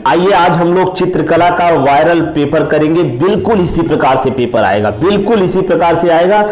आइए आज हम लोग चित्रकला का वायरल पेपर करेंगे। बिल्कुल इसी प्रकार से पेपर आएगा, बिल्कुल इसी प्रकार से आएगा।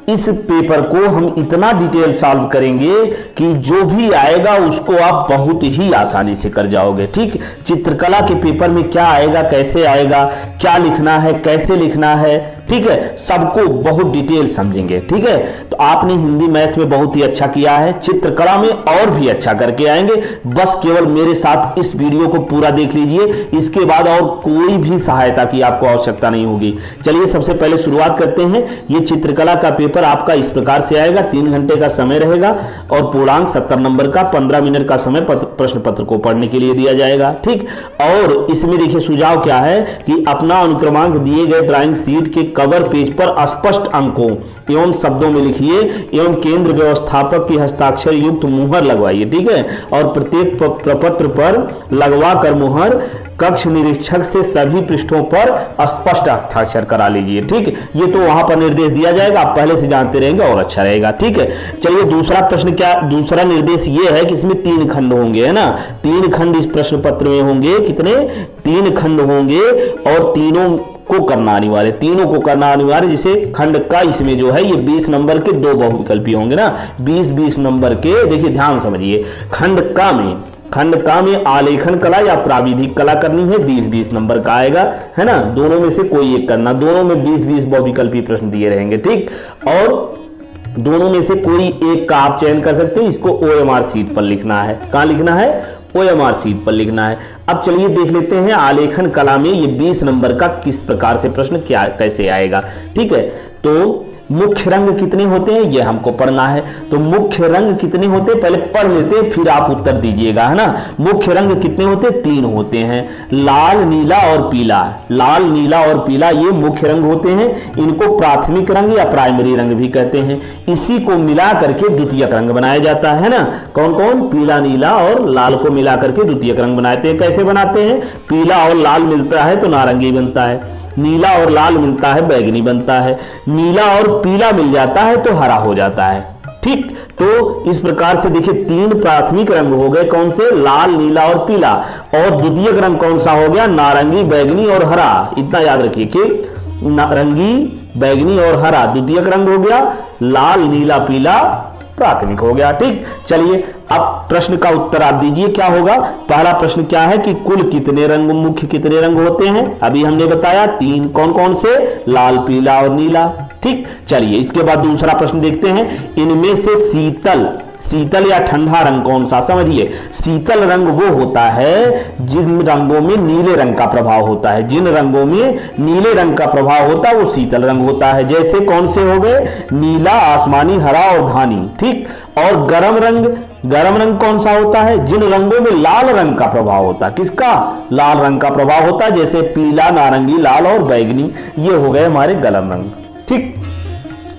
इस पेपर को हम इतना डिटेल सॉल्व करेंगे कि जो भी आएगा उसको आप बहुत ही आसानी से कर जाओगे। ठीक, चित्रकला के पेपर में क्या आएगा, कैसे आएगा, क्या लिखना है, कैसे लिखना है, ठीक है, सबको बहुत डिटेल समझेंगे। ठीक है, तो आपने हिंदी मैथ में बहुत ही अच्छा किया है, चित्रकला में और भी अच्छा करके आएंगे। बस केवल मेरे साथ इस वीडियो को पूरा देख लीजिए, इसके बाद और कोई भी सहायता की आपको आवश्यकता नहीं होगी। चलिए सबसे पहले शुरुआत करते हैं। ये चित्रकला का पेपर आपका इस प्रकार से आएगा। 3 घंटे का समय रहेगा और पूर्णांक 70 नंबर का 15 मिनट का समय प्रश्न पत्र को पढ़ने के लिए दिया जाएगा। ठीक, और इसमें देखिए सुझाव क्या है कि अपना अनुक्रमांक दिए गए ड्राइंग शीट के कवर पेज पर स्पष्ट अंकों एवं शब्दों में लिखिए एवं केंद्र व्यवस्थापक की हस्ताक्षर युक्त मुहर लगवाइए। ठीक है, और प्रत्येक प्रपत्र पर लगवा कर मुहर कक्ष निरीक्षक से सभी पृष्ठों पर स्पष्ट हस्ताक्षर करा लीजिए। ठीक, ये तो वहां पर निर्देश दिया जाएगा, आप पहले से जानते रहेंगे और अच्छा रहेगा। ठीक है, चलिए दूसरा प्रश्न क्या, दूसरा निर्देश ये है कि इसमें 3 खंड होंगे, है ना। 3 खंड इस प्रश्न पत्र में होंगे। कितने? 3 खंड होंगे और तीनों को करना अनिवार्य, तीनों को करना अनिवार्य। जिसे खंड का इसमें जो है ये 20 नंबर के 2 बहुविकल्पी होंगे ना, 20-20 नंबर के। देखिए ध्यान समझिए, खंड का में आलेखन कला या प्राविधिक कला करनी है, 20-20 नंबर का आएगा, है ना। दोनों में से कोई एक करना, दोनों में 20-20 बहुविकल्पी प्रश्न दिए रहेंगे। ठीक, और दोनों में से कोई एक का आप चयन कर सकते हैं। इसको OMR शीट पर लिखना है। कहां लिखना है? OMR शीट पर लिखना है। अब चलिए देख लेते हैं आलेखन कला में ये 20 नंबर का किस प्रकार से प्रश्न क्या कैसे आएगा। ठीक है, तो मुख्य रंग कितने होते हैं ये हमको पढ़ना है। तो मुख्य रंग कितने होते हैं पहले पढ़ लेते हैं, फिर आप उत्तर दीजिएगा, है ना। मुख्य रंग कितने होते हैं? 3 होते हैं, लाल, नीला और पीला। लाल, नीला और पीला ये मुख्य रंग होते हैं। इनको प्राथमिक रंग या प्राइमरी रंग भी कहते हैं। इसी को मिला करके द्वितीयक रंग बनाया जाता है ना। कौन कौन? पीला, नीला और लाल को मिला करके द्वितीयक रंग बनाते हैं। कैसे बनाते हैं? पीला और लाल मिलता है तो नारंगी बनता है, नीला और लाल मिलता है बैगनी बनता है, नीला और पीला मिल जाता है तो हरा हो जाता है। ठीक, तो इस प्रकार से देखिए 3 प्राथमिक रंग हो गए, कौन से? लाल, नीला और पीला। और द्वितीयक रंग कौन सा हो गया? नारंगी, बैगनी और हरा। इतना याद रखिए कि नारंगी, बैगनी और हरा द्वितीयक रंग हो गया, लाल, नीला, पीला प्राथमिक हो गया। ठीक, चलिए अब प्रश्न का उत्तर आप दीजिए क्या होगा। पहला प्रश्न क्या है कि कुल कितने रंग, मुख्य कितने रंग होते हैं? अभी हमने बताया 3, कौन कौन से? लाल, पीला और नीला। ठीक, चलिए इसके बाद दूसरा प्रश्न देखते हैं। इनमें से शीतल या ठंडा रंग कौन सा? समझिए, शीतल रंग वो होता है जिन रंगों में नीले रंग का प्रभाव होता है। जिन रंगों में नीले रंग का प्रभाव होता है वो शीतल रंग होता है। जैसे कौन से हो गए? नीला, आसमानी, हरा और धानी। ठीक, और गर्म रंग कौन सा होता है? जिन रंगों में लाल रंग का प्रभाव होता है। किसका? लाल रंग का प्रभाव होता है। जैसे पीला, नारंगी, लाल और बैगनी, ये हो गए हमारे गर्म रंग। ठीक,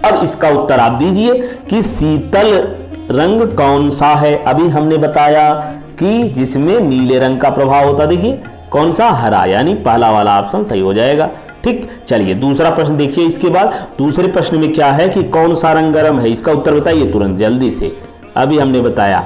अब इसका उत्तर आप दीजिए कि शीतल रंग कौन सा है। अभी हमने बताया कि जिसमें नीले रंग का प्रभाव होता, देखिए कौन सा? हरा, यानी पहला वाला ऑप्शन सही हो जाएगा। ठीक, चलिए दूसरा प्रश्न देखिए। इसके बाद दूसरे प्रश्न में क्या है कि कौन सा रंग गर्म है? इसका उत्तर बताइए तुरंत जल्दी से। अभी हमने बताया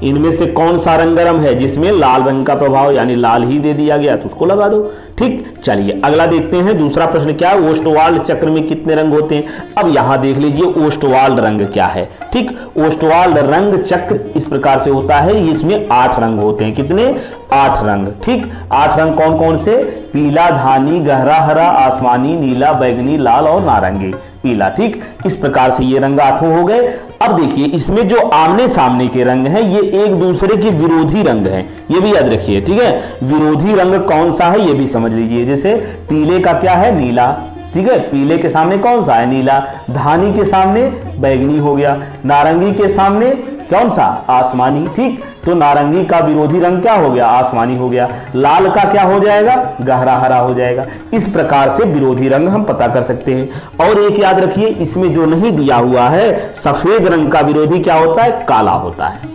इनमें से कौन सा रंग गर्म है जिसमें लाल रंग का प्रभाव, यानी लाल ही दे दिया गया तो उसको लगा दो। ठीक, चलिए अगला देखते हैं। दूसरा प्रश्न क्या है? ओस्टवाल्ड चक्र में कितने रंग होते हैं? अब यहां देख लीजिए ओस्टवाल्ड रंग क्या है। ठीक, ओस्टवाल्ड रंग चक्र इस प्रकार से होता है, इसमें 8 रंग होते हैं। कितने? 8 रंग। ठीक, 8 रंग कौन कौन से? पीला, धानी, गहरा हरा, आसमानी, नीला, बैगनी, लाल और नारंगी, पीला। ठीक, इस प्रकार से ये रंग 8 हो गए। अब देखिए इसमें जो आमने सामने के रंग हैं ये एक दूसरे के विरोधी रंग हैं, ये भी याद रखिए। ठीक है, विरोधी रंग कौन सा है ये भी समझ लीजिए। जैसे पीले का क्या है? नीला। ठीक है, पीले के सामने कौन सा है? नीला। धानी के सामने बैगनी हो गया। नारंगी के सामने कौन सा? आसमानी। ठीक, तो नारंगी का विरोधी रंग क्या हो गया? आसमानी हो गया। लाल का क्या हो जाएगा? गहरा हरा हो जाएगा। इस प्रकार से विरोधी रंग हम पता कर सकते हैं। और एक याद रखिए, इसमें जो नहीं दिया हुआ है, सफेद रंग का विरोधी क्या होता है? काला होता है।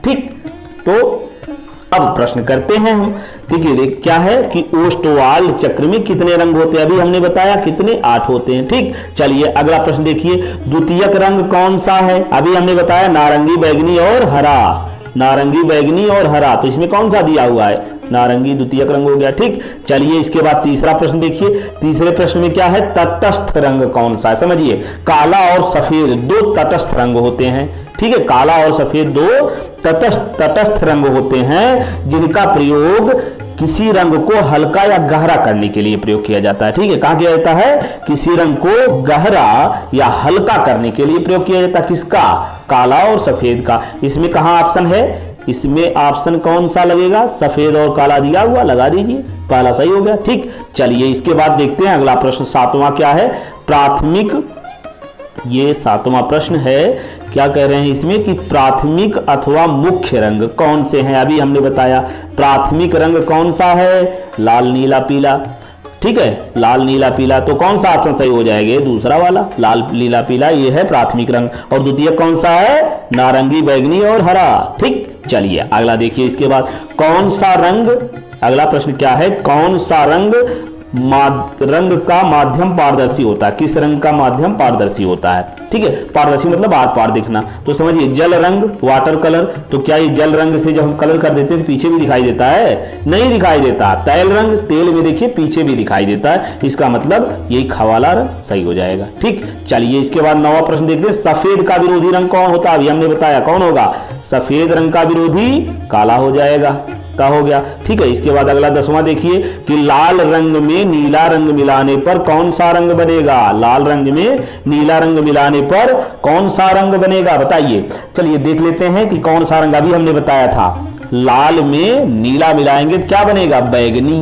ठीक, तो अब प्रश्न करते हैं हम। देखिए क्या है कि ओस्टवाल्ड चक्र में कितने रंग होते हैं? अभी हमने बताया कितने? 8 होते हैं। ठीक, चलिए अगला प्रश्न देखिए। द्वितीयक रंग कौन सा है? अभी हमने बताया नारंगी, बैगनी और हरा। नारंगी, बैगनी और हरा। तो इसमें कौन सा दिया हुआ है? नारंगी द्वितीयक रंग हो गया। ठीक, चलिए इसके बाद तीसरा प्रश्न देखिए। तीसरे प्रश्न में क्या है? तटस्थ रंग कौन सा है? समझिए, काला और सफेद दो तटस्थ रंग होते हैं। ठीक है, काला और सफेद दो तटस्थ रंग होते हैं जिनका प्रयोग किसी रंग को हल्का या गहरा करने के लिए प्रयोग किया जाता है। ठीक है, कहा किया जाता है? किसी रंग को गहरा या हल्का करने के लिए प्रयोग किया जाता है। किसका? काला और सफेद का। इसमें कहां ऑप्शन है? इसमें ऑप्शन कौन सा लगेगा? सफेद और काला दिया हुआ, लगा दीजिए, पहला सही हो गया। ठीक, चलिए इसके बाद देखते हैं अगला प्रश्न। सातवां क्या है? प्राथमिक, ये सातवां प्रश्न है। क्या कह रहे हैं इसमें कि प्राथमिक अथवा मुख्य रंग कौन से हैं? अभी हमने बताया प्राथमिक रंग कौन सा है? लाल, नीला, पीला। ठीक है, लाल, नीला, पीला। तो कौन सा ऑप्शन सही हो जाएगा? दूसरा वाला, लाल, नीला, पीला, ये है प्राथमिक रंग। और द्वितीय कौन सा है? नारंगी, बैगनी और हरा। ठीक, चलिए अगला देखिए। इसके बाद कौन सा रंग, अगला प्रश्न क्या है? कौन सा रंग का माध्यम पारदर्शी होता है? किस रंग का माध्यम पारदर्शी होता है? ठीक है, पारदर्शी मतलब आर पार दिखना। तो समझिए, जल रंग, वाटर कलर। तो क्या ये जल रंग से जब हम कलर कर देते हैं तो पीछे भी दिखाई देता है? नहीं दिखाई देता। तैल रंग, तेल में देखिए पीछे भी दिखाई देता है, इसका मतलब यही खवाला रंग सही हो जाएगा। ठीक, चलिए इसके बाद नौवां प्रश्न देखते हैं। सफेद का विरोधी रंग कौन होता है? अभी हमने बताया कौन होगा? सफेद रंग का विरोधी काला हो जाएगा। का हो गया। ठीक है, इसके बाद अगला 10वां देखिए कि लाल रंग में नीला रंग मिलाने पर कौन सा रंग बनेगा? लाल रंग में नीला रंग मिलाने पर कौन सा रंग बनेगा? बताइए। चलिए देख लेते हैं कि कौन सा रंग। अभी हमने बताया था लाल में नीला मिलाएंगे क्या बनेगा? बैगनी।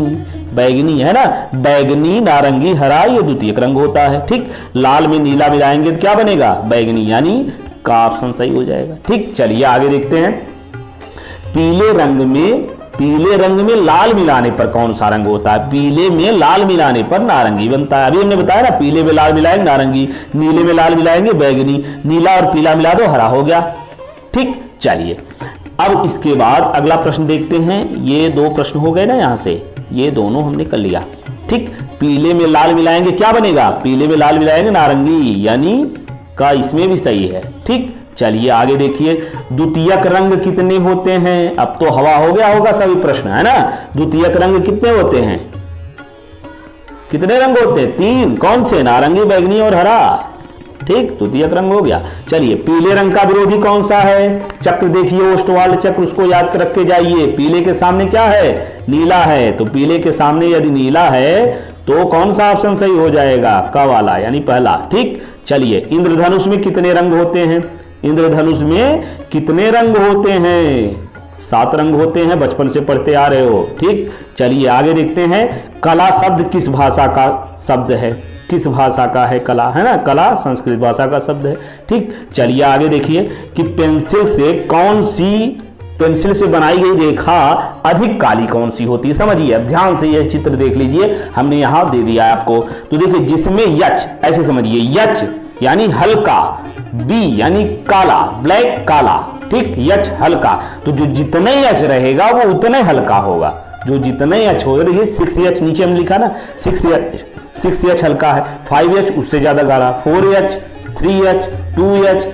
बैगनी है ना, बैगनी, नारंगी, हरा, ये द्वितीयक रंग होता है। ठीक, लाल में नीला मिलाएंगे तो क्या बनेगा? बैगनी, यानी का ऑप्शन सही हो जाएगा। ठीक, चलिए आगे देखते हैं। पीले रंग में लाल मिलाने पर कौन सा रंग होता है? पीले में लाल मिलाने पर नारंगी बनता है। अभी हमने बताया ना, पीले में लाल मिलाएंगे नारंगी, नीले में लाल मिलाएंगे बैगनी, नीला और पीला मिला दो हरा हो गया। ठीक, चलिए अब इसके बाद अगला प्रश्न देखते हैं। ये दो प्रश्न हो गए ना, यहां से ये दोनों हमने कर लिया। ठीक, पीले में लाल मिलाएंगे क्या बनेगा? पीले में लाल मिलाएंगे नारंगी, यानी का इसमें भी सही है। ठीक, चलिए आगे देखिए। द्वितीयक रंग कितने होते हैं? अब तो हवा हो गया होगा सभी प्रश्न, है ना। द्वितीयक रंग कितने होते हैं? कितने रंग होते हैं? 3। कौन से? नारंगी, बैगनी और हरा। ठीक, द्वितीयक रंग हो गया। चलिए, पीले रंग का विरोधी कौन सा है? चक्र देखिए, ओष्ठवाल चक्र, उसको याद कर रख के जाइए। पीले के सामने क्या है? नीला है। तो पीले के सामने यदि नीला है तो कौन सा ऑप्शन सही हो जाएगा? क वाला, यानी पहला। ठीक, चलिए इंद्रधनुष में कितने रंग होते हैं? इंद्रधनुष में कितने रंग होते हैं? 7 रंग होते हैं, बचपन से पढ़ते आ रहे हो। ठीक, चलिए आगे देखते हैं। कला शब्द किस भाषा का शब्द है? किस भाषा का है कला? है ना, कला संस्कृत भाषा का शब्द है। ठीक, चलिए आगे देखिए कि पेंसिल से बनाई गई रेखा अधिक काली कौन सी होती है? समझिए, अब ध्यान से यह चित्र देख लीजिए, हमने यहां दे दिया है आपको। तो देखिए, जिसमें यच, ऐसे समझिए, यच यानी हल्का, बी यानी काला, ब्लैक, काला। ठीक, यच हल्का, तो जो जितने यच रहेगा वो उतने हल्का होगा। जो जितने यच होगा, देखिए 6H नीचे हम लिखा ना, 6H हल्का है, 5H उससे ज्यादा गाढ़ा, 4H, 3H, 2H,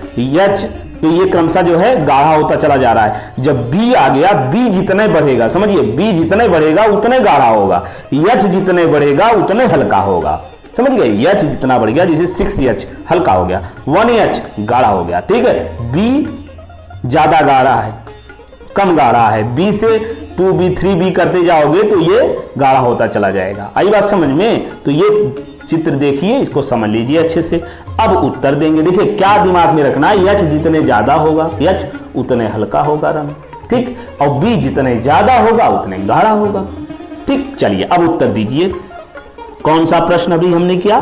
H, तो ये क्रमशः जो है गाढ़ा होता चला जा रहा है। जब B आ गया, B जितने बढ़ेगा, समझिए, B जितने बढ़ेगा उतने गाढ़ा होगा, H जितने बढ़ेगा उतने हल्का होगा। समझ गए? H जितना बढ़ गया, जैसे 6H हल्का हो गया, 1H गाढ़ा हो गया। ठीक है, B ज्यादा गाढ़ा है, कम गाढ़ा है। B से 2B 3B करते जाओगे तो ये गाढ़ा होता चला जाएगा। आई बात समझ में? तो ये चित्र देखिए, इसको समझ लीजिए अच्छे से। अब उत्तर देंगे। देखिए क्या दिमाग में रखना है, H जितने ज्यादा होगा, H उतने हल्का होगा रंग। ठीक, और B जितने ज्यादा होगा उतने गाढ़ा होगा। ठीक, चलिए अब उत्तर दीजिए। कौन सा प्रश्न अभी हमने किया?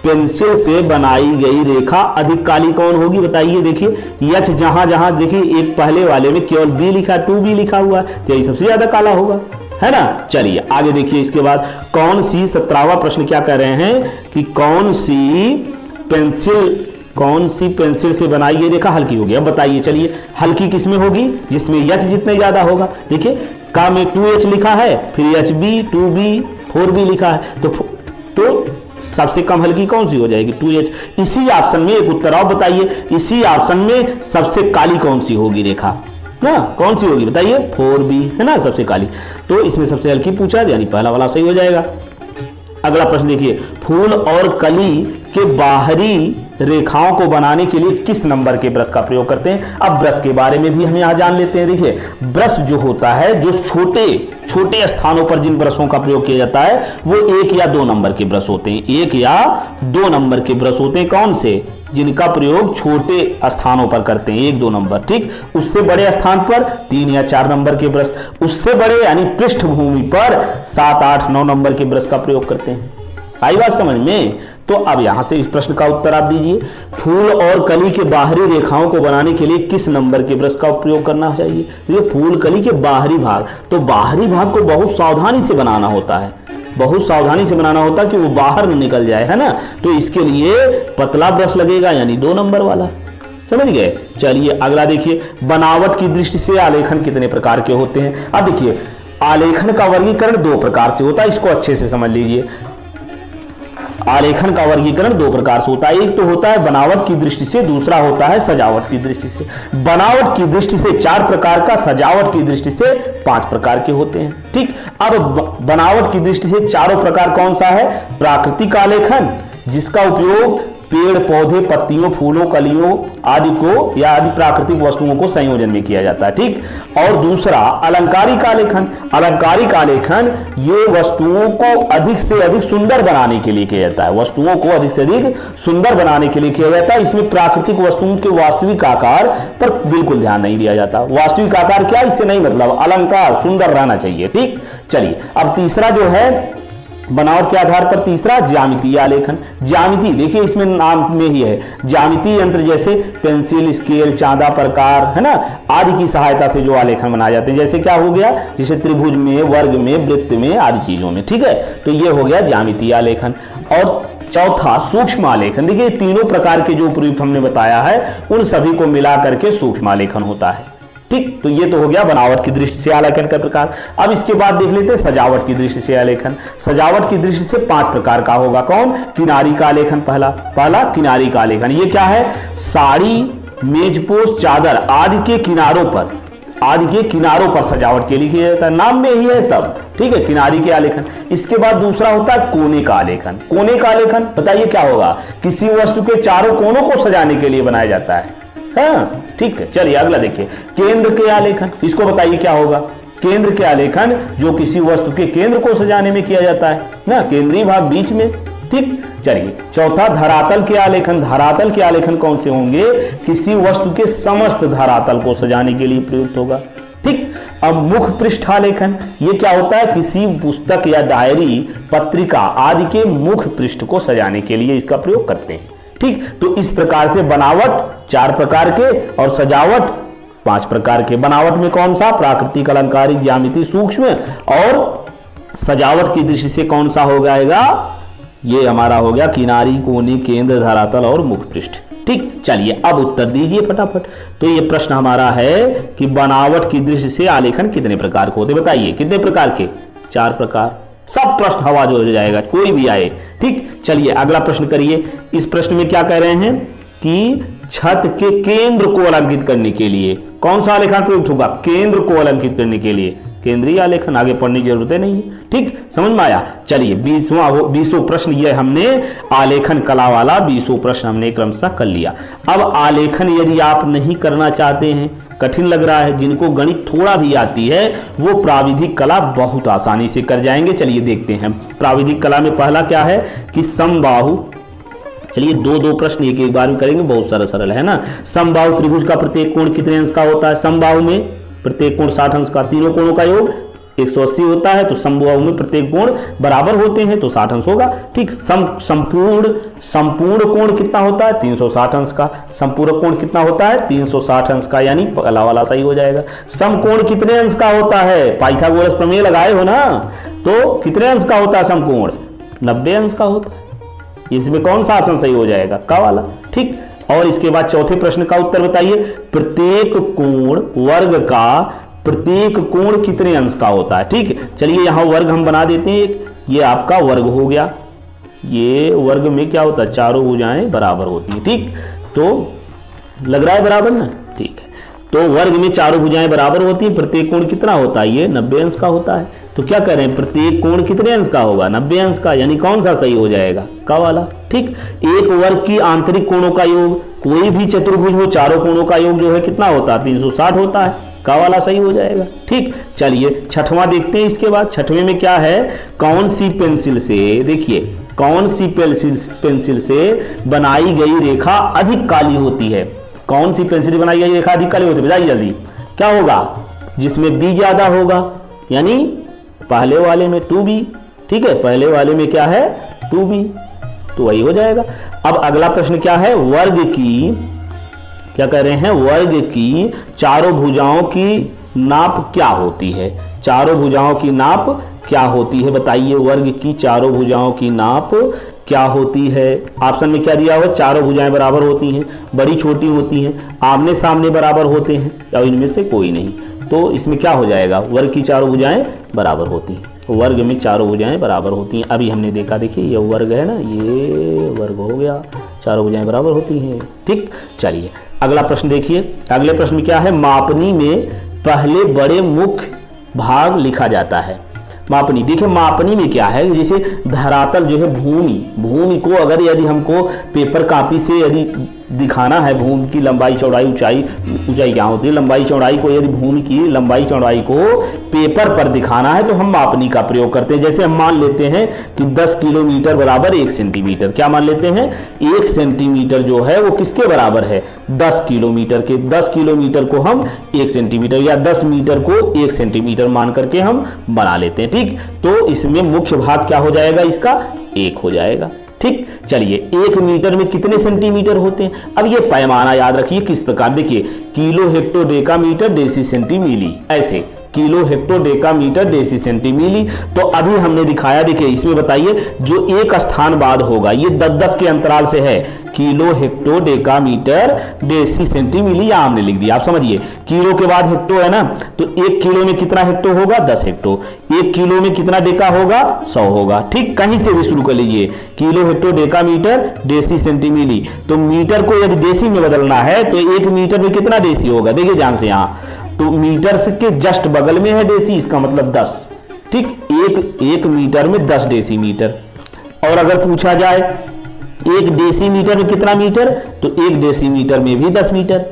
पेंसिल से बनाई गई रेखा अधिक काली कौन होगी? बताइए। देखिए H जहां जहां देखिए, एक पहले वाले में केवल B लिखा, 2B लिखा हुआ है, तो यही सबसे ज्यादा काला होगा, है ना। चलिए आगे देखिए। इसके बाद कौन सी, 17वां प्रश्न क्या कह रहे हैं कि कौन सी पेंसिल से बनाई गई रेखा हल्की होगी? अब बताइए। चलिए, हल्की किसमें होगी? जिसमें H जितने ज्यादा होगा। देखिए का में 2H लिखा है, फिर HB, 2B, 4B लिखा है, तो सबसे कम हल्की कौन सी हो जाएगी? 2H। इसी ऑप्शन में एक उत्तर और बताइए, इसी ऑप्शन में सबसे काली कौन सी होगी रेखा? ना, कौन सी होगी बताइए, 4B है ना, सबसे काली। तो इसमें सबसे हल्की पूछा है, यानी पहला वाला सही हो जाएगा। अगला प्रश्न देखिए, फूल और कली के बाहरी रेखाओं को बनाने के लिए किस नंबर के ब्रश का प्रयोग करते हैं। अब ब्रश के बारे में भी हम यहां जान लेते हैं। देखिए ब्रश जो होता है, जो छोटे छोटे स्थानों पर जिन ब्रशों का प्रयोग किया जाता है वो 1 या 2 नंबर के ब्रश होते हैं। 1 या 2 नंबर के ब्रश होते हैं। कौन से, जिनका प्रयोग छोटे स्थानों पर करते हैं, 1-2 नंबर। ठीक, उससे बड़े स्थान पर 3 या 4 नंबर के ब्रश, उससे बड़े यानी पृष्ठभूमि पर 7, 8, 9 नंबर के ब्रश का प्रयोग करते हैं। आई बात समझ में। तो अब यहां से इस प्रश्न का उत्तर आप दीजिए, फूल और कली के बाहरी रेखाओं को बनाने के लिए किस नंबर के ब्रश का उपयोग करना चाहिए। ये फूल कली के बाहरी भाग, तो बाहरी भाग को बहुत सावधानी से बनाना होता है, बहुत सावधानी से बनाना होता है कि वो बाहर न निकल जाए, है ना। तो इसके लिए पतला ब्रश लगेगा, यानी 2 नंबर वाला। समझ गए। चलिए अगला देखिए, बनावट की दृष्टि से आलेखन कितने प्रकार के होते हैं। अब देखिए आलेखन का वर्गीकरण 2 प्रकार से होता है, इसको अच्छे से समझ लीजिए। आलेखन का वर्गीकरण 2 प्रकार से होता है। एक तो होता है बनावट की दृष्टि से, दूसरा होता है सजावट की दृष्टि से। बनावट की दृष्टि से 4 प्रकार का, सजावट की दृष्टि से 5 प्रकार के होते हैं। ठीक, अब बनावट की दृष्टि से चारों प्रकार कौन सा है, प्राकृतिक आलेखन, जिसका उपयोग पेड़ पौधे, पत्तियों, फूलों, कलियों आदि को या आदि प्राकृतिक वस्तुओं को संयोजन में किया जाता है। ठीक, और दूसरा अलंकारिक आलेखन। अलंकारिक आलेखन ये वस्तुओं को अधिक से अधिक सुंदर बनाने के लिए किया जाता है, वस्तुओं को अधिक से अधिक सुंदर बनाने के लिए किया जाता है। इसमें प्राकृतिक वस्तुओं के वास्तविक आकार पर बिल्कुल ध्यान नहीं दिया जाता। वास्तविक आकार क्या, इससे नहीं मतलब, अलंकार सुंदर रहना चाहिए। ठीक, चलिए अब तीसरा जो है बनावट के आधार पर, तीसरा ज्यामितीय आलेखन। ज्यामिति देखिए इसमें नाम में ही है, ज्यामितीय यंत्र जैसे पेंसिल, स्केल, चांदा, प्रकार, है ना, आदि की सहायता से जो आलेखन बनाए जाते हैं। जैसे क्या हो गया, जैसे त्रिभुज में, वर्ग में, वृत्त में आदि चीजों में। ठीक है, तो ये हो गया ज्यामितीय आलेखन। और चौथा सूक्ष्म आलेखन। देखिए तीनों प्रकार के जो उपयुक्त हमने बताया है उन सभी को मिला करके सूक्ष्म आलेखन होता है। ठीक, तो ये तो हो गया बनावट की दृष्टि से आलेखन का प्रकार। अब इसके बाद देख लेते हैं सजावट की दृष्टि से आलेखन। सजावट की दृष्टि से 5 प्रकार का होगा। कौन, किनारी का आलेखन। पहला किनारी का आलेखन। ये क्या है, साड़ी, मेजपोश, चादर आदि के किनारों पर सजावट के लिए किया जाता है, नाम में ही है सब। ठीक है, किनारी के आलेखन। इसके बाद दूसरा होता है कोने का आलेखन। कोने का आलेखन बताइए क्या होगा, किसी वस्तु के चारों कोनों को सजाने के लिए बनाया जाता है। हाँ ठीक है, चलिए अगला देखिए, केंद्र के आलेखन। इसको बताइए क्या होगा, केंद्र के आलेखन जो किसी वस्तु के केंद्र को सजाने में किया जाता है ना, केंद्रीय भाग बीच में। ठीक, चलिए चौथा धरातल के आलेखन। धरातल के आलेखन कौन से होंगे, किसी वस्तु के समस्त धरातल को सजाने के लिए प्रयुक्त होगा। ठीक, अब मुख पृष्ठ आलेखन। ये क्या होता है, किसी पुस्तक या डायरी, पत्रिका आदि के मुख पृष्ठ को सजाने के लिए इसका प्रयोग करते हैं। ठीक, तो इस प्रकार से बनावट 4 प्रकार के और सजावट 5 प्रकार के। बनावट में कौन सा, प्राकृतिक, अलंकारिक, ज्यामिति, सूक्ष्म, और सजावट की दृष्टि से कौन सा हो जाएगा, ये हमारा हो गया किनारी, कोने, केंद्र, धरातल और मुख पृष्ठ। ठीक, चलिए अब उत्तर दीजिए फटाफट। तो ये प्रश्न हमारा है कि बनावट की दृष्टि से आलेखन कितने प्रकार के होते, बताइए कितने प्रकार के, 4 प्रकार। सब प्रश्न हवा जो हो जाएगा, कोई भी आए। ठीक, चलिए अगला प्रश्न करिए। इस प्रश्न में क्या कह रहे हैं कि छत के केंद्र को अलंकित करने के लिए कौन सा आलेखन प्रयुक्त होगा, केंद्र को अलंकित करने के लिए केंद्रीय आलेखन। आगे पढ़ने की जरूरत नहीं है। ठीक, समझ में आया। चलिए 20वां प्रश्न ये हमने आलेखन कला वाला 20वां प्रश्न हमने क्रमशः कर लिया। अब आलेखन यदि आप नहीं करना चाहते हैं, कठिन लग रहा है, जिनको गणित थोड़ा भी आती है वो प्राविधिक कला बहुत आसानी से कर जाएंगे। चलिए देखते हैं प्राविधिक कला में पहला क्या है कि समबाहु। चलिए 2 प्रश्न एक बार में करेंगे, बहुत सरल है ना। समबाहु त्रिभुज का प्रत्येक कोण कितने अंश का होता है। समबाहु में प्रत्येक कोण 60 अंश का, तीनों कोणों का योग 180 होता है, तो समबाहु में प्रत्येक कोण बराबर होते हैं तो 60 अंश होगा। ठीक, संपूर्ण कोण कितना होता है, 360 अंश का। संपूरक कोण कितना होता है, 360 अंश का, यानी पहला वाला सही हो जाएगा। समकोण कितने अंश का होता है, पाइथागोरस प्रमेय लगाए हो ना, तो कितने अंश का होता है समकोण, 90 अंश का होता है। इसमें कौन सा ऑप्शन सही हो जाएगा, का वाला। ठीक, और इसके बाद चौथे प्रश्न का उत्तर बताइए, प्रत्येक कोण वर्ग का प्रत्येक कोण कितने अंश का होता है। ठीक, चलिए यहां वर्ग हम बना देते हैं, ये आपका वर्ग हो गया। ये वर्ग में क्या होता है, चारों भुजाएं बराबर होती है। ठीक, तो लग रहा है बराबर ना, ठीक है। तो वर्ग में चारों भुजाएं बराबर होती हैं, प्रत्येक कोण कितना होता है, ये 90 अंश का होता है। तो क्या कह रहे हैं, प्रत्येक कोण कितने अंश का होगा, 90 अंश का, यानी कौन सा सही हो जाएगा, का वाला। ठीक, एक वर्ग की आंतरिक कोणों का योग, कोई भी चतुर्भुज हो चारों कोणों का योग जो है कितना होता है, 360 होता है, का वाला सही हो जाएगा। ठीक, चलिए छठवां देखते हैं। इसके बाद छठवें में क्या है, कौन सी पेंसिल से, देखिए कौन सी पेंसिल से बनाई गई रेखा अधिक काली होती है, कौन सी पेंसिल से बनाई गई रेखा अधिक काली होती है, बताइए जल्दी। क्या होगा, जिसमें बी ज्यादा होगा, यानी पहले वाले में 2b। ठीक है, पहले वाले में क्या है 2b, तो वही हो जाएगा। अब अगला प्रश्न क्या है, वर्ग की, क्या कह रहे हैं, वर्ग की चारों भुजाओं की नाप क्या होती है, चारों भुजाओं की नाप क्या होती है, बताइए। वर्ग की चारों भुजाओं की नाप क्या होती है, ऑप्शन में क्या दिया हुआ, चारों भुजाएं बराबर होती हैं, बड़ी छोटी होती हैं, आमने सामने बराबर होते हैं, या इनमें से कोई नहीं। तो इसमें क्या हो जाएगा, वर्ग की चारों भुजाएं बराबर होती हैं, वर्ग में चारों भुजाएं बराबर होती हैं। अभी हमने देखा, देखिए ये वर्ग है ना, ये वर्ग हो गया, चारों भुजाएं बराबर होती हैं। ठीक, चलिए अगला प्रश्न देखिए। अगले प्रश्न में क्या है, मापनी में पहले बड़े मुख्य भाग लिखा जाता है। मापनी, देखिए मापनी में क्या है, जैसे धरातल जो है भूमि को अगर यदि हमको पेपर कापी से यदि दिखाना है, भूमि की लंबाई चौड़ाई ऊंचाई क्या होती है, लंबाई चौड़ाई को, यदि भूमि की लंबाई चौड़ाई को पेपर पर दिखाना है तो हम मापनी का प्रयोग करते हैं। जैसे हम मान लेते हैं कि 10 किलोमीटर बराबर 1 सेंटीमीटर, क्या मान लेते हैं, 1 सेंटीमीटर जो है वो किसके बराबर है, 10 किलोमीटर के। 10 किलोमीटर को हम 1 सेंटीमीटर या 10 मीटर को 1 सेंटीमीटर मान करके हम बना लेते हैं। ठीक, तो इसमें मुख्य भाग क्या हो जाएगा, इसका 1 हो जाएगा। ठीक, चलिए 1 मीटर में कितने सेंटीमीटर होते हैं, अब ये पैमाना याद रखिए किस प्रकार, देखिए kilo hecto deca metre deci centi milli, ऐसे kilo hecto deca metre deci centi milli. तो अभी हमने दिखाया, देखिए इसमें बताइए जो एक स्थान बाद होगा, ये 10-10 के अंतराल से है, kilo hecto deca metre deci centi milli, या हमने लिख दिया, आप समझिए किलो के बाद हेक्टो है ना, तो 1 किलो में कितना हेक्टो होगा, 10 हेक्टो, 1 किलो में कितना डेका होगा, 100 होगा। ठीक, कहीं से भी शुरू कर लीजिए, kilo hecto deca metre deci centi milli, तो मीटर को यदि देसी में बदलना है तो 1 मीटर में कितना देसी होगा, देखिए ध्यान से, यहाँ तो मीटर के जस्ट बगल में है देसी, इसका मतलब 10। ठीक, एक मीटर में 10 डेसीमीटर। और अगर पूछा जाए 1 डेसीमीटर में कितना मीटर, तो 1 डेसीमीटर में भी 10 मीटर।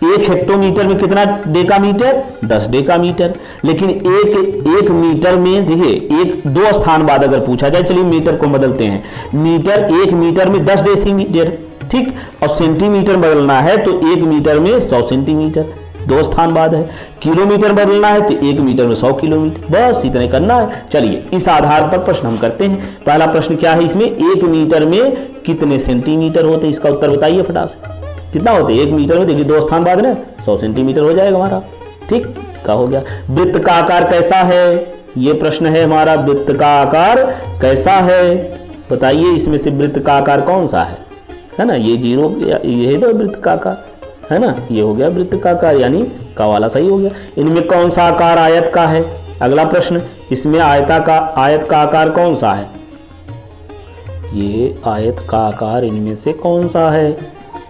1 हेक्टोमीटर में कितना डेकामीटर, 10 डेकामीटर। लेकिन एक मीटर में देखिए 2 स्थान बाद अगर पूछा जाए, चलिए मीटर को बदलते हैं, मीटर 1 मीटर में 10 डेसीमीटर। ठीक, और सेंटीमीटर बदलना है तो 1 मीटर में 100 सेंटीमीटर, 2 स्थान बाद है। किलोमीटर बदलना है तो 1 मीटर में 100 किलोमीटर, बस इतने करना है। चलिए इस आधार पर प्रश्न हम करते हैं। पहला प्रश्न क्या है, इसमें 1 मीटर में कितने सेंटीमीटर होते हैं, इसका उत्तर बताइए फटाक से, कितना होते हैं 1 मीटर में, देखिए 2 स्थान बाद ना 100 सेंटीमीटर हो जाएगा हमारा। ठीक, का हो गया। वृत्त का आकार कैसा है, ये प्रश्न है हमारा, वृत्त का आकार कैसा है, बताइए इसमें से वृत्त का आकार कौन सा है ना, ये 0, ये है वृत्त का आकार है ना, ये हो गया वृत्त का आकार, यानी का वाला सही हो गया। इनमें कौन सा आकार आयत का है, अगला प्रश्न, इसमें आयत का आकार कौन सा है, ये आयत का आकार इनमें से कौन सा है,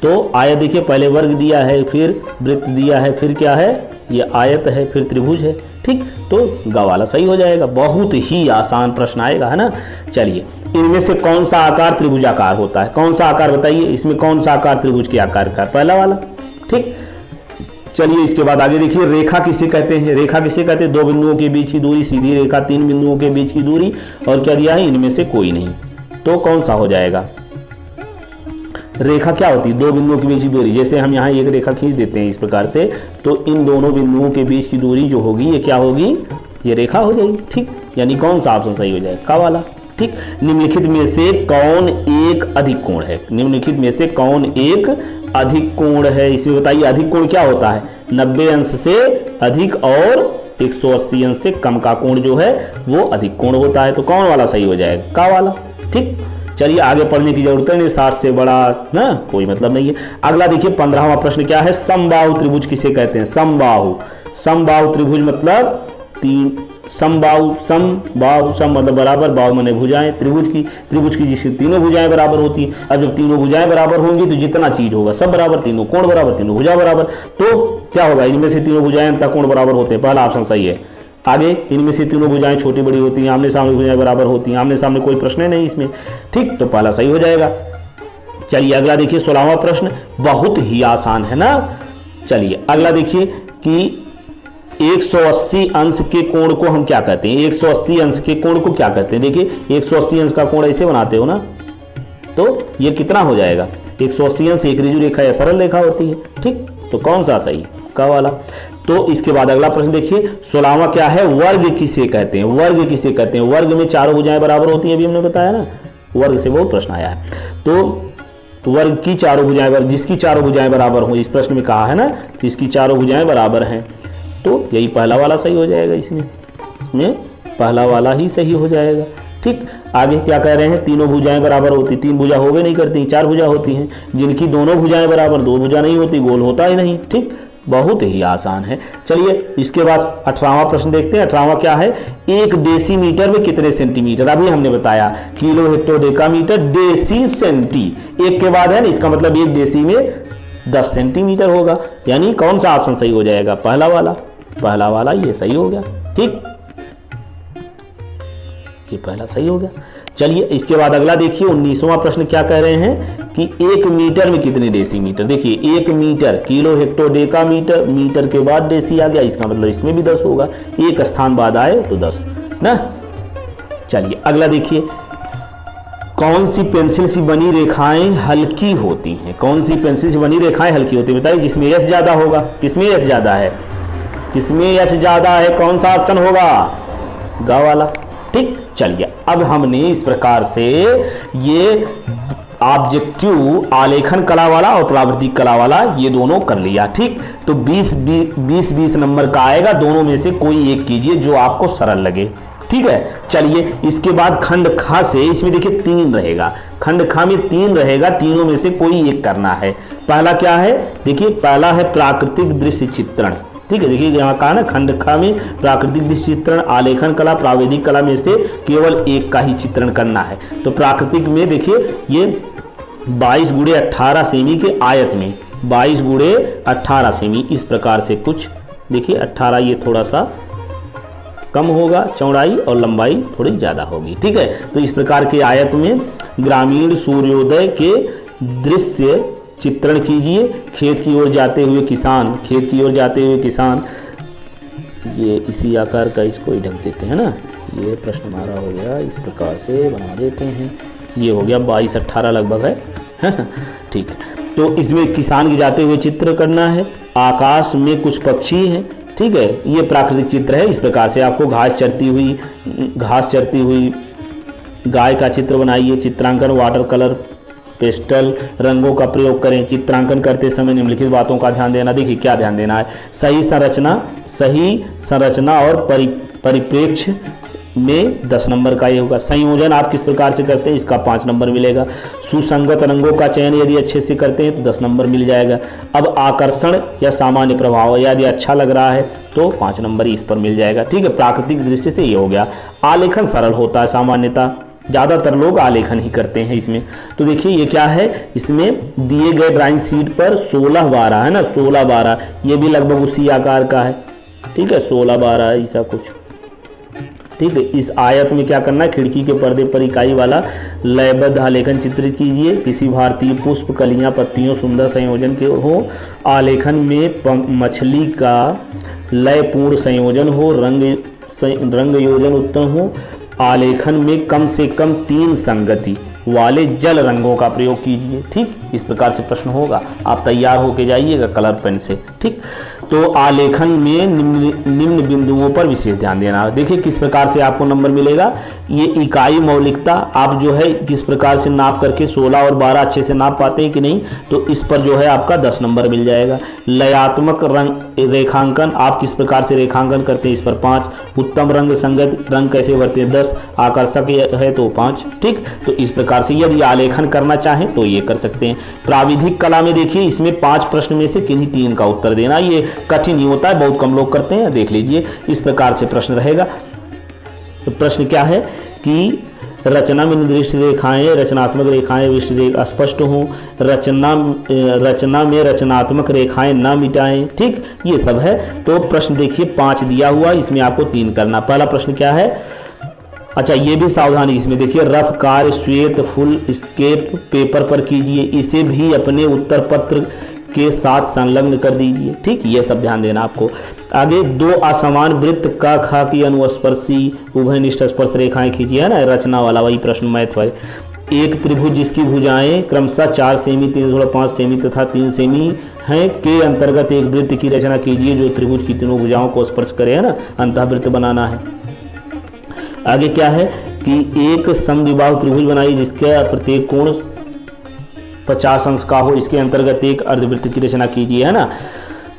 तो आयत देखिए पहले वर्ग दिया है, फिर वृत्त दिया है, फिर क्या है, ये आयत है, फिर त्रिभुज है। ठीक, तो ग वाला सही हो जाएगा, बहुत ही आसान प्रश्न आएगा, है ना। चलिए इनमें से कौन सा आकार त्रिभुजाकार होता है, कौन सा आकार बताइए, इसमें कौन सा आकार त्रिभुज के आकार का, पहला वाला। ठीक, चलिए इसके बाद आगे देखिए, रेखा किसे कहते हैं, रेखा किसे कहते हैं, 2 बिंदुओं के बीच की दूरी, सीधी रेखा 3 बिंदुओं के बीच की दूरी, और क्या दिया है, इनमें से कोई नहीं, तो कौन सा हो जाएगा। रेखा क्या होती है, 2 बिंदुओं के बीच की दूरी, जैसे हम यहाँ एक रेखा खींच देते हैं इस प्रकार से, तो इन दोनों बिंदुओं के बीच की दूरी जो होगी ये क्या होगी, ये रेखा हो जाएगी। ठीक, यानी कौन सा ऑप्शन सही हो जाएगा, का वाला। ठीक, निम्नलिखित में से कौन एक अधिक कोण है, निम्नलिखित में से कौन एक अधिक कोण है, इसमें बताइए अधिक कोण क्या होता है, 90 अंश से अधिक और 180 अंश से कम का कोण जो है वो अधिक कोण होता है, तो कौन वाला सही हो जाएगा, का वाला। ठीक, चलिए आगे पढ़ने की जरूरत नहीं, 60 से बड़ा ना कोई मतलब नहीं है। अगला देखिए 15वां प्रश्न क्या है, समबाहु त्रिभुज किसे कहते हैं, समबाहु त्रिभुज मतलब 3 समबाहु, समबाहु, सम मतलब बराबर, बाहु माने भुजाएं, त्रिभुज की जिसकी तीनों भुजाएं बराबर होती हैं। अब जब तीनों भुजाएं बराबर होंगी तो जितना चीज होगा सब बराबर, तीनों कोण बराबर, तीनों भुजा बराबर, तो क्या होगा, इनमें से तीनों भुजाएं अंतः कोण बराबर होते हैं, पहला ऑप्शन सही है। आगे इनमें से तीनों भुजाएं छोटी बड़ी होती हैं, आमने सामने भुजाएं बराबर होती हैं, आमने सामने कोई प्रश्न नहीं इसमें, ठीक, तो पहला सही हो जाएगा। चलिए अगला देखिए 16वां प्रश्न, बहुत ही आसान है ना। चलिए अगला देखिए कि 180 अंश के कोण को हम क्या कहते हैं, 180 अंश के कोण को क्या कहते हैं। देखिए 180 अंश का कोण ऐसे बनाते हो ना, तो ये कितना हो जाएगा, 180 अंश एक ऋजु रेखा या सरल रेखा होती है, ठीक, तो कौन सा सही, का वाला। तो इसके बाद अगला प्रश्न देखिए 16वां क्या है, वर्ग किसे कहते हैं, वर्ग किसे कहते हैं। वर्ग में चारों भुजाएं बराबर होती हैं, अभी हमने बताया ना, वर्ग से बहुत प्रश्न आया है। तो वर्ग की चारों भुजाएं, जिसकी चारों भुजाएं बराबर हो, इस प्रश्न में कहा है ना, जिसकी चारों भुजाएं बराबर हैं, तो यही पहला वाला सही हो जाएगा। इसमें पहला वाला ही सही हो जाएगा, ठीक। आगे क्या कह रहे हैं, तीनों भुजाएं बराबर होती, तीन भुजा हो गए नहीं करती, चार भुजा होती हैं, जिनकी दोनों भुजाएं बराबर, दो भुजा नहीं होती, गोल होता ही नहीं, ठीक, बहुत ही आसान है। चलिए इसके बाद 18वां प्रश्न देखते हैं। 18वां क्या है, 1 डेसीमीटर में कितने सेंटीमीटर, अभी हमने बताया kilo hecto decametre deci centi, एक के बाद है ना, इसका मतलब 1 डेसी में 10 सेंटीमीटर होगा, यानी कौन सा ऑप्शन सही हो जाएगा, पहला वाला, पहला वाला ये सही हो गया, ठीक, ये पहला सही हो गया। चलिए इसके बाद अगला देखिए 19वां प्रश्न क्या कह रहे हैं कि 1 मीटर में कितने डेसीमीटर। देखिए 1 metre, kilo hecto decametre, metre के बाद डेसी आ गया, इसका मतलब इसमें भी 10 होगा, एक स्थान बाद आए तो 10 ना। चलिए अगला देखिए, कौन सी पेंसिल से बनी रेखाएं हल्की होती हैं, कौन सी पेंसिल से बनी रेखाएं हल्की होती हैं, बताइए, जिसमें एच ज्यादा होगा, किसमें एच ज्यादा है, किसमें एच ज्यादा है, कौन सा ऑप्शन होगा, गा वाला, ठीक। चलिए अब हमने इस प्रकार से ये ऑब्जेक्टिव आलेखन कला वाला और प्राकृतिक कला वाला ये दोनों कर लिया, ठीक। तो 20 नंबर का आएगा, दोनों में से कोई एक कीजिए जो आपको सरल लगे, ठीक है। चलिए इसके बाद खंड खा से, इसमें देखिए 3 रहेगा, खंड खा में 3 रहेगा, तीनों में से कोई एक करना है। पहला क्या है, देखिए पहला है प्राकृतिक दृश्य चित्रण, ठीक है। देखिए यहाँ कहा ना, खंड खा में प्राकृतिक दृश्य चित्रण, आलेखन कला, प्राविधिक कला में से केवल एक का ही चित्रण करना है। तो प्राकृतिक में देखिए ये 22 × 18 सेमी के आयत में, 22 × 18 सेमी, इस प्रकार से कुछ देखिए 18, ये थोड़ा सा कम होगा चौड़ाई और लंबाई थोड़ी ज़्यादा होगी, ठीक है। तो इस प्रकार के आयत में ग्रामीण सूर्योदय के दृश्य चित्रण कीजिए। खेत की ओर जाते हुए किसान, खेत की ओर जाते हुए किसान, ये इसी आकार का इसको ही ढक देते हैं ना, ये प्रश्न हमारा हो गया, इस प्रकार से बना देते हैं, ये हो गया 22-18 लगभग है ठीक है। तो इसमें किसान के जाते हुए चित्र करना है, आकाश में कुछ पक्षी हैं, ठीक है, ये प्राकृतिक चित्र है। इस प्रकार से आपको घास चरती हुई गाय का चित्र बनाइए। चित्रांकन वाटर कलर पेस्टल रंगों का प्रयोग करें। चित्रांकन करते समय निम्नलिखित बातों का ध्यान देना। देखिए क्या ध्यान देना है, सही संरचना और परिप्रेक्ष्य में 10 नंबर का ये होगा। संयोजन आप किस प्रकार से करते हैं, इसका 5 नंबर मिलेगा। सुसंगत रंगों का चयन यदि अच्छे से करते हैं तो 10 नंबर मिल जाएगा। अब आकर्षण या सामान्य प्रभाव यदि अच्छा लग रहा है तो 5 नंबर इस पर मिल जाएगा, ठीक है। प्राकृतिक दृश्य से ये हो गया। आलेखन सरल होता है, सामान्यता ज़्यादातर लोग आलेखन ही करते हैं इसमें। तो देखिए ये क्या है, इसमें दिए गए ड्राइंग शीट पर 16-12 है ना, 16-12 ये भी लगभग उसी आकार का है, ठीक है, 16-12 ऐसा कुछ, ठीक है। इस आयत में क्या करना है, खिड़की के पर्दे पर इकाई वाला लयबद्ध आलेखन चित्रित कीजिए। किसी भारतीय पुष्प, कलियां, पत्तियों सुंदर संयोजन के हो। आलेखन में मछली का लयपूर्ण संयोजन हो, रंग योजन उत्तम हो। आलेखन में कम से कम 3 संगति वाले जल रंगों का प्रयोग कीजिए, ठीक। इस प्रकार से प्रश्न होगा, आप तैयार होके जाइएगा कलर पेन से, ठीक। तो आलेखन में निम्न बिंदुओं पर विशेष ध्यान देना। देखिए किस प्रकार से आपको नंबर मिलेगा। ये इकाई मौलिकता आप जो है किस प्रकार से नाप करके 16 और 12 अच्छे से नाप पाते हैं कि नहीं, तो इस पर जो है आपका 10 नंबर मिल जाएगा। लयात्मक रेखांकन आप किस प्रकार से रेखांकन करते हैं, इस पर 5। उत्तम रंग संगत रंग कैसे भरते हैं, 10। आकर्षक है तो 5, ठीक। तो इस प्रकार से यदि आलेखन करना चाहें तो ये कर सकते हैं। प्राविधिक कला में देखिए इसमें 5 प्रश्न में से किन्हीं 3 का उत्तर देना। ये कठिन ही होता है, बहुत कम लोग करते हैं, देख लीजिए। इस प्रकार से प्रश्न रहेगा। प्रश्न क्या है कि रचना में निर्दिष्ट रेखाएं, रचनात्मक रेखाएं स्पष्ट हों, रचना में रचनात्मक रेखाएं ना मिटाएं। ठीक, ये सब है। तो प्रश्न देखिए 5 दिया हुआ, इसमें आपको 3 करना। पहला प्रश्न क्या है, अच्छा ये भी सावधानी इसमें देखिए, रफ कार्य श्वेत फुल स्केप पेपर पर कीजिए, इसे भी अपने उत्तर पत्र के साथ संलग्न कर दीजिए। ठीक, ये सब ध्यान देना आपको। आगे 2 असमान वृत्त का खा की अनुस्पर्शी उभयनिष्ठ स्पर्श रेखाएं खींचिए, है ना, रचना वाला वही प्रश्न मैथ वाले। एक त्रिभुज जिसकी भुजाएं क्रमशः 4 सेमी 3.5 सेमी तथा 3 सेमी हैं के अंतर्गत एक वृत्त की रचना कीजिए जो त्रिभुज की तीनों भुजाओं को स्पर्श करे, है ना, अंतःवृत्त बनाना है। आगे क्या है कि एक समद्विबाहु त्रिभुज बनाइए जिसके प्रत्येक कोण 50 अंश का हो, इसके अंतर्गत एक अर्धवृत्त की रचना कीजिए, है ना।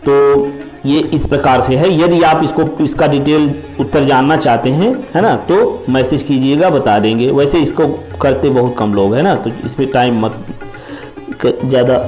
तो ये इस प्रकार से है। यदि आप इसका डिटेल उत्तर जानना चाहते हैं, है ना, तो मैसेज कीजिएगा, बता देंगे। वैसे इसको करते बहुत कम लोग, है ना, तो इसमें टाइम मत ज़्यादा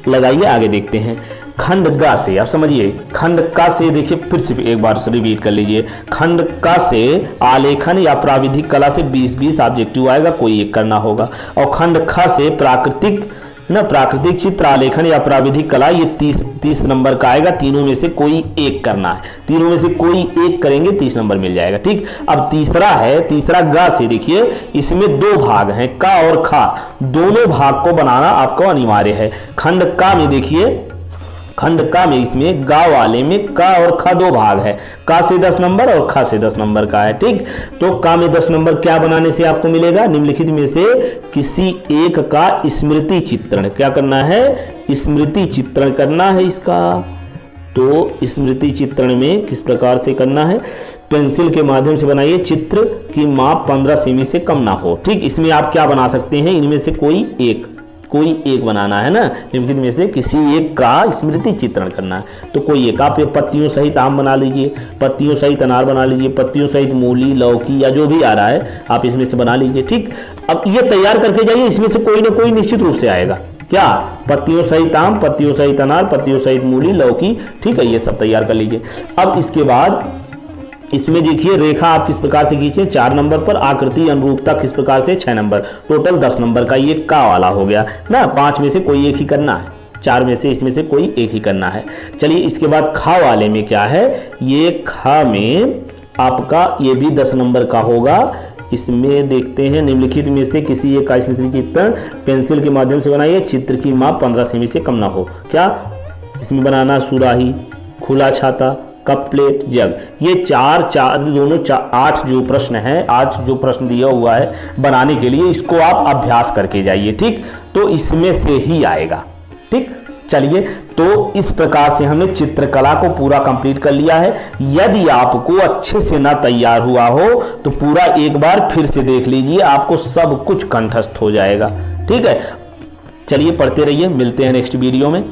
लगाइए। आगे देखते हैं खंड ग से, आप समझिए खंड क से देखिए, फिर से एक बार से रिपीट कर लीजिए। खंड क से आलेखन या प्राविधिक कला से 20-20 ऑब्जेक्टिव आएगा, कोई एक करना होगा। और खंड ख से प्राकृतिक चित्र आलेखन या प्राविधिक कला, ये 30 नंबर का आएगा। तीनों में से कोई एक करना है, तीनों में से कोई एक करेंगे 30 नंबर मिल जाएगा। ठीक, अब तीसरा ग से देखिए, इसमें 2 भाग हैं, क और ख, दोनों भाग को बनाना आपको अनिवार्य है। खंड क में देखिए, खंड क में इसमें ग वाले में क और ख 2 भाग है, क से 10 नंबर और ख से 10 नंबर का है। ठीक, तो क में 10 नंबर क्या बनाने से आपको मिलेगा, निम्नलिखित में से किसी एक का स्मृति चित्रण। क्या करना है, स्मृति चित्रण करना है इसका। तो स्मृति चित्रण में किस प्रकार से करना है, पेंसिल के माध्यम से बनाइए, चित्र की माप 15 सेमी से कम ना हो। ठीक, इसमें आप क्या बना सकते हैं, इनमें से कोई एक बनाना है ना, निम्नलिखित में से किसी एक का स्मृति चित्रण करना है। तो कोई एक, आप पत्तियों सहित आम बना लीजिए, पत्तियों सहित अनार बना लीजिए, पत्तियों सहित मूली लौकी या जो भी आ रहा है आप इसमें से बना लीजिए। ठीक, अब ये तैयार करके जाइए, इसमें से कोई ना कोई निश्चित रूप से आएगा। क्या, पत्तियों सहित आम, पत्तियों सहित अनार, पत्तियों सहित मूली लौकी। ठीक है, ये सब तैयार कर लीजिए। अब इसके बाद इसमें देखिए रेखा आप किस प्रकार से खींचे 4 नंबर पर, आकृति अनुरूपता किस प्रकार से 6 नंबर, टोटल 10 नंबर का ये का वाला हो गया ना। 5 में से कोई एक ही करना है, 4 में से इसमें से कोई एक ही करना है। चलिए इसके बाद खा वाले में क्या है, ये खा में आपका ये भी 10 नंबर का होगा। इसमें देखते हैं, निम्नलिखित में से किसी एक का स्मृति चित्रण पेंसिल के माध्यम से बनाइए, चित्र की माप 15 सेमी से कम ना हो। क्या, इसमें बनाना सुराही, खुला छाता, कप प्लेट, जग। ये 8 जो प्रश्न है, आज जो प्रश्न दिया हुआ है बनाने के लिए, इसको आप अभ्यास करके जाइए। ठीक, तो इसमें से ही आएगा। ठीक, चलिए तो इस प्रकार से हमने चित्रकला को पूरा कंप्लीट कर लिया है। यदि आपको अच्छे से ना तैयार हुआ हो तो पूरा एक बार फिर से देख लीजिए, आपको सब कुछ कंठस्थ हो जाएगा। ठीक है, चलिए पढ़ते रहिए, मिलते हैं नेक्स्ट वीडियो में।